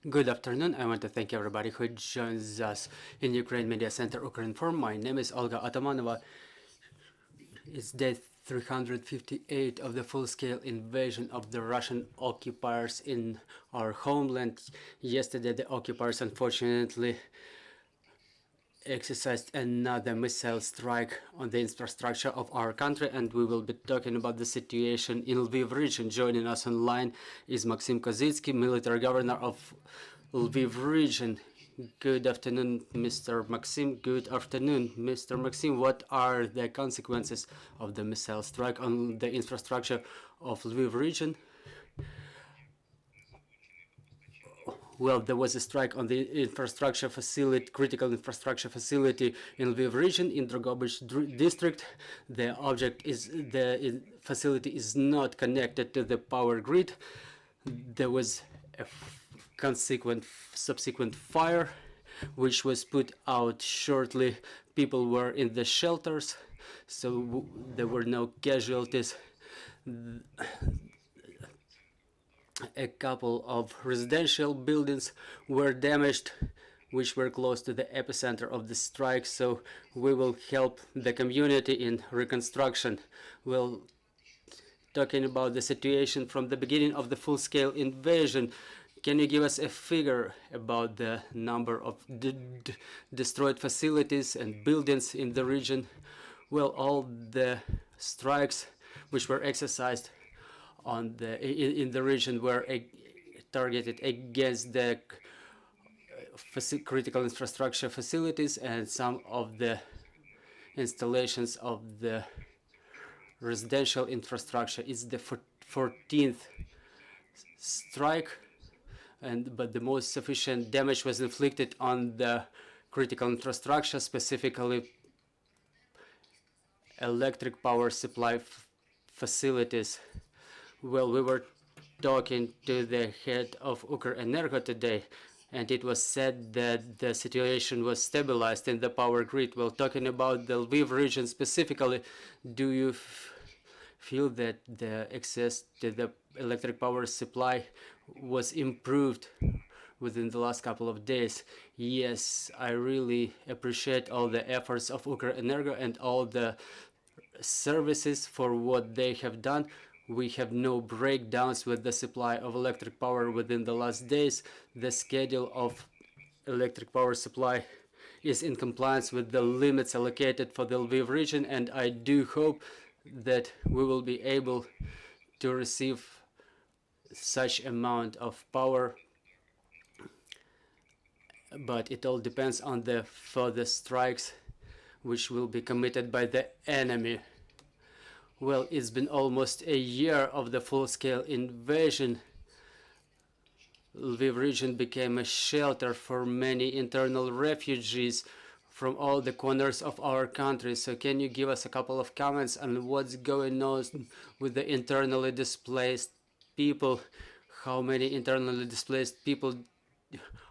Good afternoon. I want to thank everybody who joins us in Ukraine Media Center Ukrinform. My name is Olga Atamanova. It's day 358 of the full-scale invasion of the Russian occupiers in our homeland. Yesterday, the occupiers unfortunately exercised another missile strike on the infrastructure of our country, and we will be talking about the situation in Lviv region. Joining us online is Maksym, military governor of Lviv region. Good afternoon, Mr. Maksym. Good afternoon, Mr. Maksym. What are the consequences of the missile strike on the infrastructure of Lviv region? Well, there was a strike on the infrastructure facility, critical infrastructure facility in Lviv region, in Drogobych district. The object is the facility is not connected to the power grid. There was a subsequent fire, which was put out shortly. People were in the shelters, so there were no casualties. A couple of residential buildings were damaged, which were close to the epicenter of the strike, so we will help the community in reconstruction. We'll talking about the situation from the beginning of the full-scale invasion. Can you give us a figure about the number of destroyed facilities and buildings in the region? Well, all the strikes which were exercised in the region were targeted against the critical infrastructure facilities and some of the installations of the residential infrastructure. It's the 14th strike, but the most sufficient damage was inflicted on the critical infrastructure, specifically electric power supply facilities. Well, we were talking to the head of Ukrenergo today, and it was said that the situation was stabilized in the power grid. Well, talking about the Lviv region specifically, do you feel that the access to the electric power supply was improved within the last couple of days? Yes, I really appreciate all the efforts of Ukrenergo and all the services for what they have done. We have no breakdowns with the supply of electric power within the last days. The schedule of electric power supply is in compliance with the limits allocated for the Lviv region, and I do hope that we will be able to receive such amount of power, but it all depends on the further strikes which will be committed by the enemy. Well, it's been almost a year of the full-scale invasion. Lviv region became a shelter for many internal refugees from all the corners of our country. So can you give us a couple of comments on what's going on with the internally displaced people? How many internally displaced people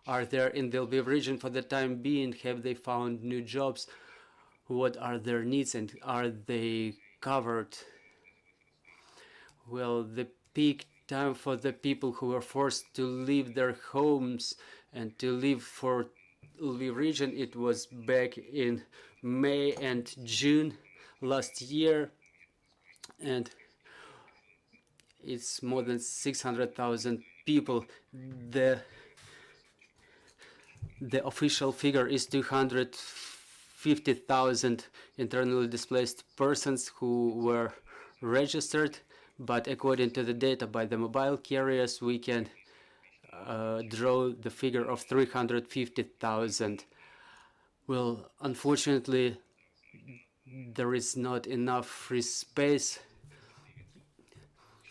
are there in the Lviv region for the time being? Have they found new jobs? What are their needs, and are they covered? Well, the peak time for the people who were forced to leave their homes and to leave for Lviv region, it was back in May and June last year, and it's more than 600,000 people. The official figure is 250,000 internally displaced persons who were registered, but according to the data by the mobile carriers, we can draw the figure of 350,000. Well, unfortunately, there is not enough free space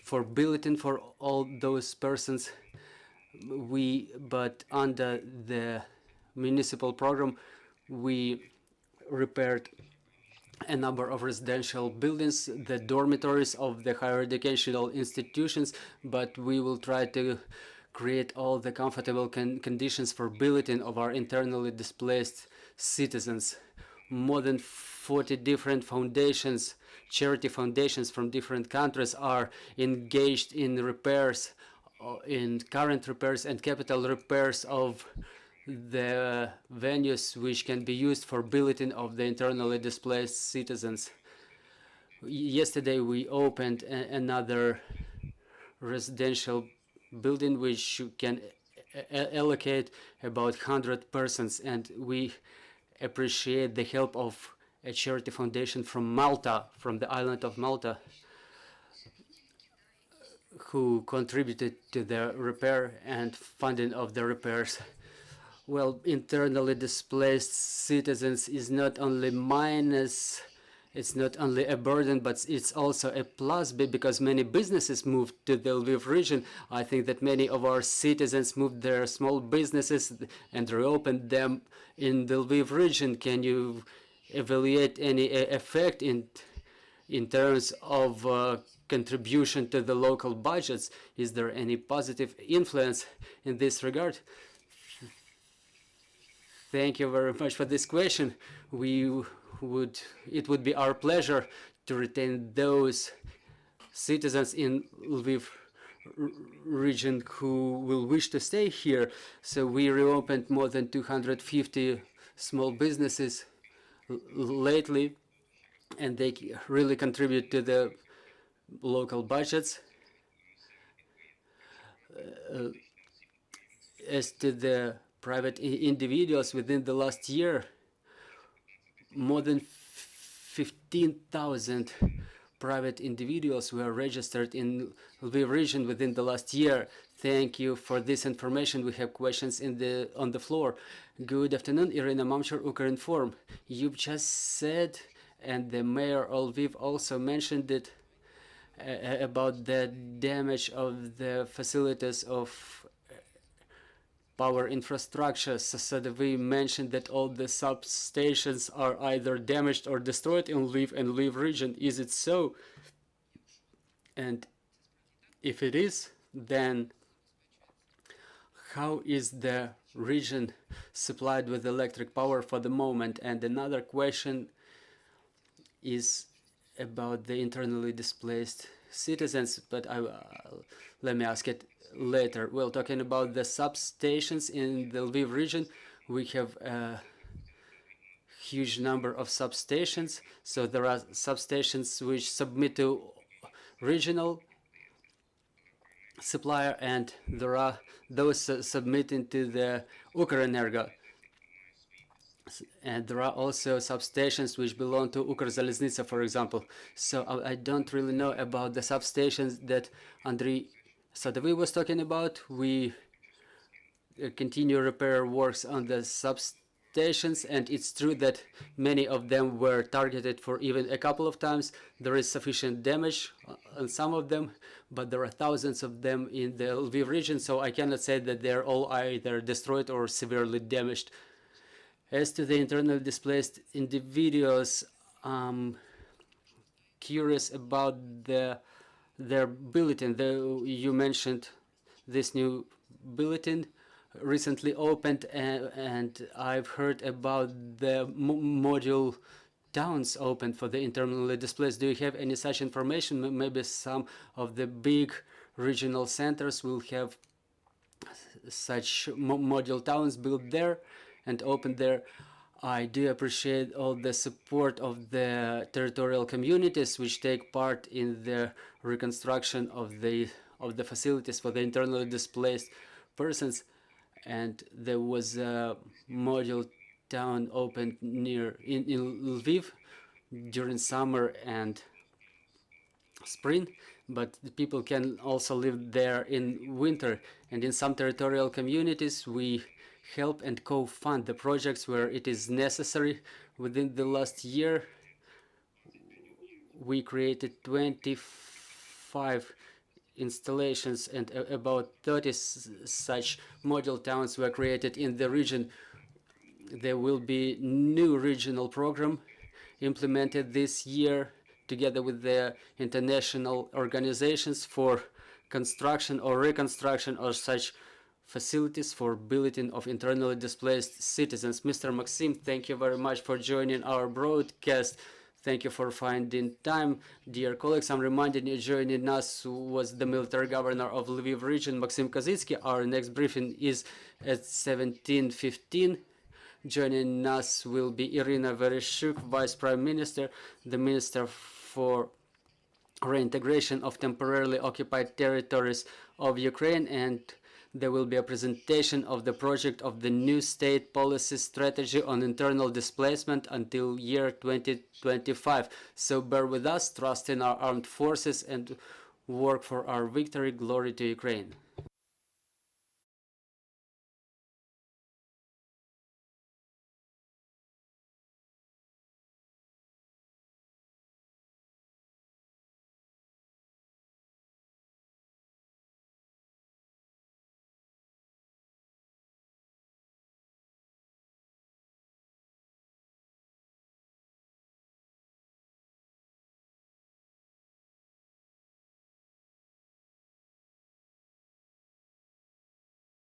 for billeting for all those persons. But under the municipal program, we repaired a number of residential buildings, the dormitories of the higher educational institutions, but we will try to create all the comfortable conditions for billeting of our internally displaced citizens. More than 40 different foundations, charity foundations from different countries, are engaged in repairs in current repairs and capital repairs of the venues which can be used for billeting of the internally displaced citizens. Yesterday we opened another residential building which can allocate about 100 persons, and we appreciate the help of a charity foundation from Malta, from the island of Malta, who contributed to the repair and funding of the repairs. Well, internally displaced citizens is not only minus, it's not only a burden, but it's also a plus because many businesses moved to the Lviv region. I think that many of our citizens moved their small businesses and reopened them in the Lviv region. Can you evaluate any effect in terms of contribution to the local budgets? Is there any positive influence in this regard? Thank you very much for this question. It would be our pleasure to retain those citizens in Lviv region who will wish to stay here. So we reopened more than 250 small businesses lately, and they really contribute to the local budgets. As to the private individuals, within the last year, more than 15,000 private individuals were registered in Lviv region within the last year. Thank you for this information. We have questions on the floor. Good afternoon, Irina Mamchur, Ukrinform. You've just said, and the mayor of Lviv also mentioned it, about the damage of the facilities of power infrastructure. So that we mentioned that all the substations are either damaged or destroyed in Lviv and Lviv region. Is it so? And if it is, then how is the region supplied with electric power for the moment? And another question is about the internally displaced citizens, but let me ask it later. Well, talking about the substations in the Lviv region, we have a huge number of substations. So there are substations which submit to regional supplier, and there are those submitting to the Ukrenergo. And there are also substations which belong to Ukrzaliznytsia, for example. So I don't really know about the substations that Andriy Sadovy was talking about. We continue repair works on the substations, and it's true that many of them were targeted for even a couple of times. There is sufficient damage on some of them, but there are thousands of them in the Lviv region, so I cannot say that they're all either destroyed or severely damaged. As to the internally displaced individuals, I'm curious about their bulletin. You mentioned this new bulletin recently opened, and I've heard about the module towns opened for the internally displaced. Do you have any such information? Maybe some of the big regional centers will have such module towns built there and open there. I do appreciate all the support of the territorial communities which take part in the reconstruction of the facilities for the internally displaced persons. And there was a module town opened near in Lviv during summer and spring, but the people can also live there in winter. And in some territorial communities we help and co-fund the projects where it is necessary. Within the last year, we created 25 installations, and about 30 such model towns were created in the region. There will be new regional program implemented this year together with the international organizations for construction or reconstruction of such facilities for billeting of internally displaced citizens. Mr. Maksym, thank you very much for joining our broadcast. Thank you for finding time, dear colleagues. I'm reminding you, joining us was the military governor of Lviv region, Maksym Kozytskyy. Our next briefing is at 17:15. Joining us will be Irina Vereshchuk, Vice Prime Minister, the Minister for Reintegration of Temporarily Occupied Territories of Ukraine, and there will be a presentation of the project of the new state policy strategy on internal displacement until year 2025. So bear with us, trust in our armed forces, and work for our victory. Glory to Ukraine.